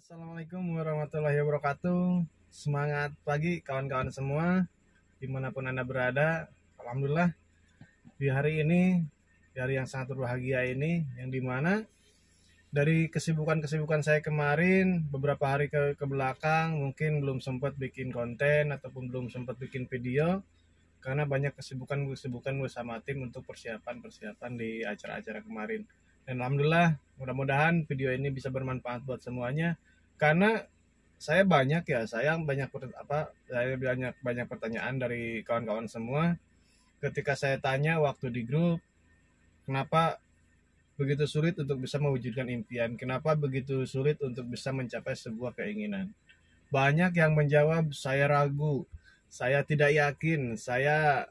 Assalamualaikum warahmatullahi wabarakatuh. Semangat pagi kawan-kawan semua, dimanapun Anda berada. Alhamdulillah di hari ini, di hari yang sangat berbahagia ini, yang dimana dari kesibukan-kesibukan saya kemarin, beberapa hari ke belakang, mungkin belum sempat bikin konten ataupun belum sempat bikin video, karena banyak kesibukan bersama tim untuk persiapan di acara-acara kemarin. Dan alhamdulillah, mudah-mudahan video ini bisa bermanfaat buat semuanya, karena saya banyak pertanyaan dari kawan-kawan semua. Ketika saya tanya waktu di grup, kenapa begitu sulit untuk bisa mewujudkan impian, kenapa begitu sulit untuk bisa mencapai sebuah keinginan. Banyak yang menjawab, saya ragu, saya tidak yakin, saya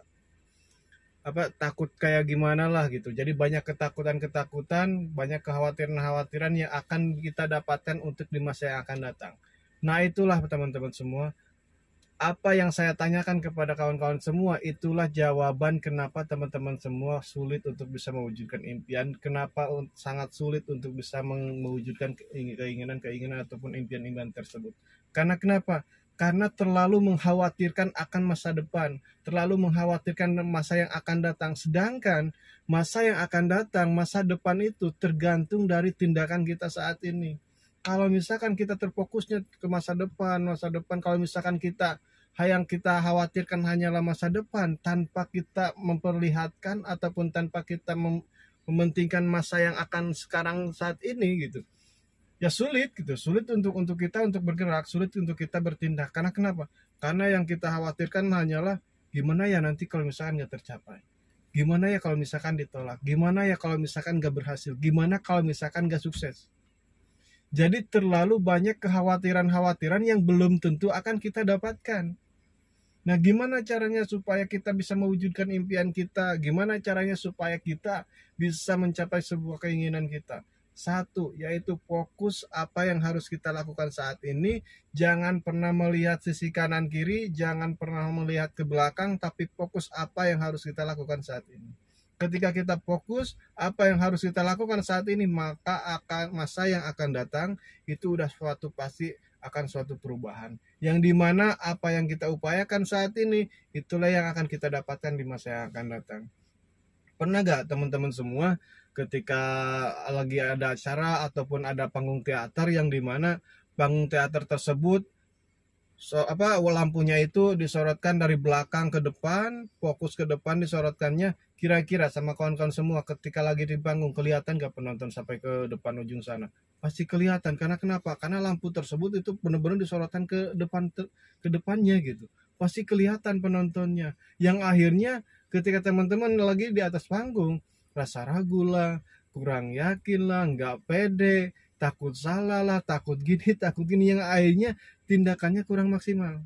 takut kayak gimana lah gitu. Jadi banyak ketakutan, banyak kekhawatiran yang akan kita dapatkan untuk di masa yang akan datang. Nah, itulah teman-teman semua, apa yang saya tanyakan kepada kawan-kawan semua, itulah jawaban kenapa teman-teman semua sulit untuk bisa mewujudkan impian, kenapa sangat sulit untuk bisa mewujudkan keinginan ataupun impian-impian tersebut. Karena kenapa? Karena terlalu mengkhawatirkan akan masa depan, terlalu mengkhawatirkan masa yang akan datang. Sedangkan masa yang akan datang, masa depan itu tergantung dari tindakan kita saat ini. Kalau misalkan kita terfokusnya ke masa depan, kalau misalkan yang kita khawatirkan hanyalah masa depan, tanpa kita memperlihatkan ataupun tanpa kita mementingkan masa yang akan sekarang saat ini gitu, ya sulit untuk kita untuk bergerak, sulit untuk kita bertindak. Karena kenapa? Karena yang kita khawatirkan hanyalah gimana ya nanti kalau misalkan nggak tercapai, gimana ya kalau misalkan ditolak, gimana ya kalau misalkan nggak berhasil, gimana kalau misalkan nggak sukses. Jadi terlalu banyak kekhawatiran yang belum tentu akan kita dapatkan. Nah, gimana caranya supaya kita bisa mewujudkan impian kita? Gimana caranya supaya kita bisa mencapai sebuah keinginan kita? Satu, yaitu fokus apa yang harus kita lakukan saat ini. Jangan pernah melihat sisi kanan kiri, jangan pernah melihat ke belakang, tapi fokus apa yang harus kita lakukan saat ini. Ketika kita fokus apa yang harus kita lakukan saat ini, maka masa yang akan datang itu udah pasti akan suatu perubahan. Yang dimana apa yang kita upayakan saat ini, itulah yang akan kita dapatkan di masa yang akan datang. Pernah gak teman-teman semua ketika lagi ada acara ataupun ada panggung teater yang dimana panggung teater tersebut lampunya itu disorotkan dari belakang ke depan, fokus ke depan disorotkannya, kira-kira sama kawan-kawan semua ketika lagi di panggung kelihatan gak penonton sampai ke depan ujung sana? Pasti kelihatan. Karena kenapa? Karena lampu tersebut itu benar-benar disorotkan ke depannya gitu. Pasti kelihatan penontonnya. Yang akhirnya ketika teman-teman lagi di atas panggung, rasa ragu lah, kurang yakin lah, nggak pede, takut salah lah, takut gini, yang akhirnya tindakannya kurang maksimal.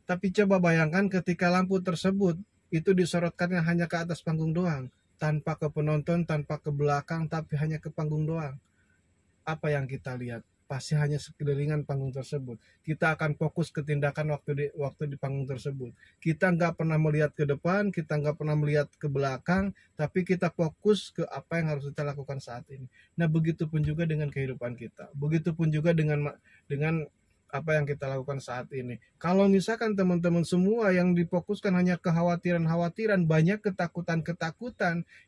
Tapi coba bayangkan ketika lampu tersebut itu disorotkannya hanya ke atas panggung doang, tanpa ke penonton, tanpa ke belakang, tapi hanya ke panggung doang. Apa yang kita lihat? Pasti hanya sekelilingan panggung tersebut. Kita akan fokus ke tindakan waktu di panggung tersebut. Kita nggak pernah melihat ke depan, kita nggak pernah melihat ke belakang, tapi kita fokus ke apa yang harus kita lakukan saat ini. Nah, begitupun juga dengan kehidupan kita. Begitupun juga dengan apa yang kita lakukan saat ini. Kalau misalkan teman-teman semua yang difokuskan hanya kekhawatiran, banyak ketakutan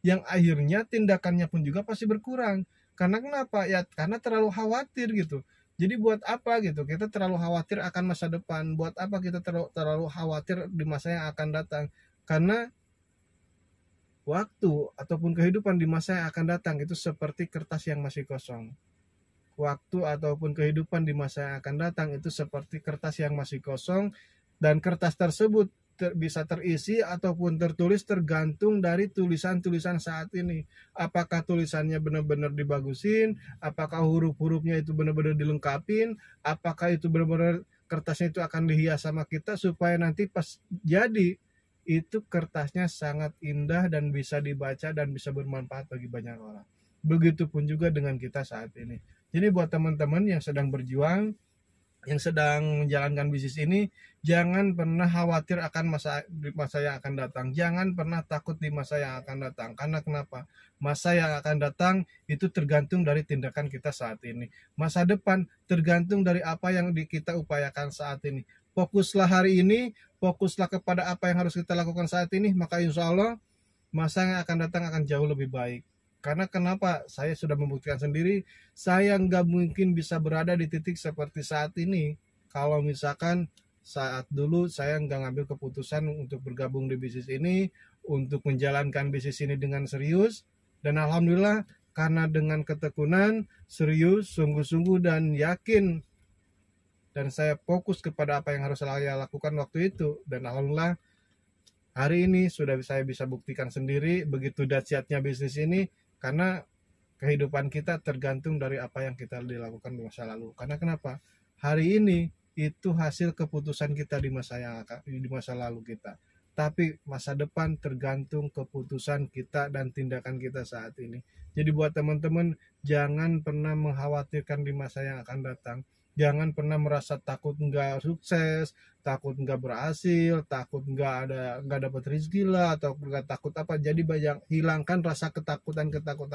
yang akhirnya tindakannya pun juga pasti berkurang. Karena kenapa? Ya karena terlalu khawatir gitu. Jadi buat apa gitu? Kita terlalu khawatir akan masa depan. Buat apa kita terlalu khawatir di masa yang akan datang? Karena waktu ataupun kehidupan di masa yang akan datang itu seperti kertas yang masih kosong. Waktu ataupun kehidupan di masa yang akan datang itu seperti kertas yang masih kosong, dan kertas tersebut bisa terisi ataupun tertulis tergantung dari tulisan-tulisan saat ini. Apakah tulisannya benar-benar dibagusin, apakah huruf-hurufnya itu benar-benar dilengkapin, apakah itu benar-benar kertasnya itu akan dihias sama kita supaya nanti pas jadi itu kertasnya sangat indah dan bisa dibaca dan bisa bermanfaat bagi banyak orang. Begitupun juga dengan kita saat ini. Jadi buat teman-teman yang sedang berjuang, yang sedang menjalankan bisnis ini, jangan pernah khawatir akan masa yang akan datang. Jangan pernah takut di masa yang akan datang. Karena kenapa? Masa yang akan datang itu tergantung dari tindakan kita saat ini. Masa depan tergantung dari apa yang kita upayakan saat ini. Fokuslah hari ini, fokuslah kepada apa yang harus kita lakukan saat ini, maka insya Allah masa yang akan datang akan jauh lebih baik. Karena kenapa? Saya sudah membuktikan sendiri, saya nggak mungkin bisa berada di titik seperti saat ini kalau misalkan saat dulu saya nggak ngambil keputusan untuk bergabung di bisnis ini, untuk menjalankan bisnis ini dengan serius. Dan alhamdulillah karena dengan ketekunan, serius, sungguh-sungguh dan yakin, dan saya fokus kepada apa yang harus saya lakukan waktu itu, dan alhamdulillah hari ini sudah saya bisa buktikan sendiri begitu dahsyatnya bisnis ini. Karena kehidupan kita tergantung dari apa yang kita dilakukan di masa lalu. Karena kenapa? Hari ini itu hasil keputusan kita di masa lalu kita. Tapi masa depan tergantung keputusan kita dan tindakan kita saat ini. Jadi buat teman-teman, jangan pernah mengkhawatirkan di masa yang akan datang. Jangan pernah merasa takut nggak sukses, takut nggak berhasil, takut nggak dapat rezeki lah, atau nggak takut apa. Jadi banyak hilangkan rasa ketakutan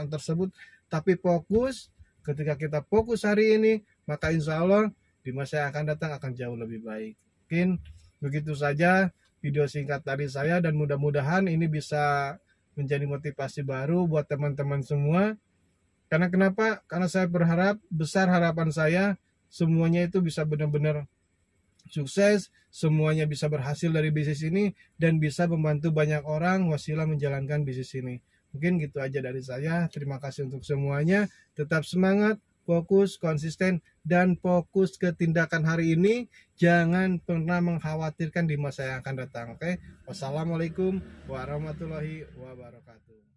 tersebut, tapi fokus. Ketika kita fokus hari ini, maka insya Allah di masa yang akan datang akan jauh lebih baik. Mungkin begitu saja video singkat dari saya, dan mudah-mudahan ini bisa menjadi motivasi baru buat teman-teman semua. Karena kenapa? Karena saya berharap, besar harapan saya, semuanya itu bisa benar-benar sukses, semuanya bisa berhasil dari bisnis ini, dan bisa membantu banyak orang wasilah menjalankan bisnis ini. Mungkin gitu aja dari saya. Terima kasih untuk semuanya. Tetap semangat, fokus, konsisten, dan fokus ke tindakan hari ini. Jangan pernah mengkhawatirkan di masa yang akan datang. Oke? Wassalamualaikum warahmatullahi wabarakatuh.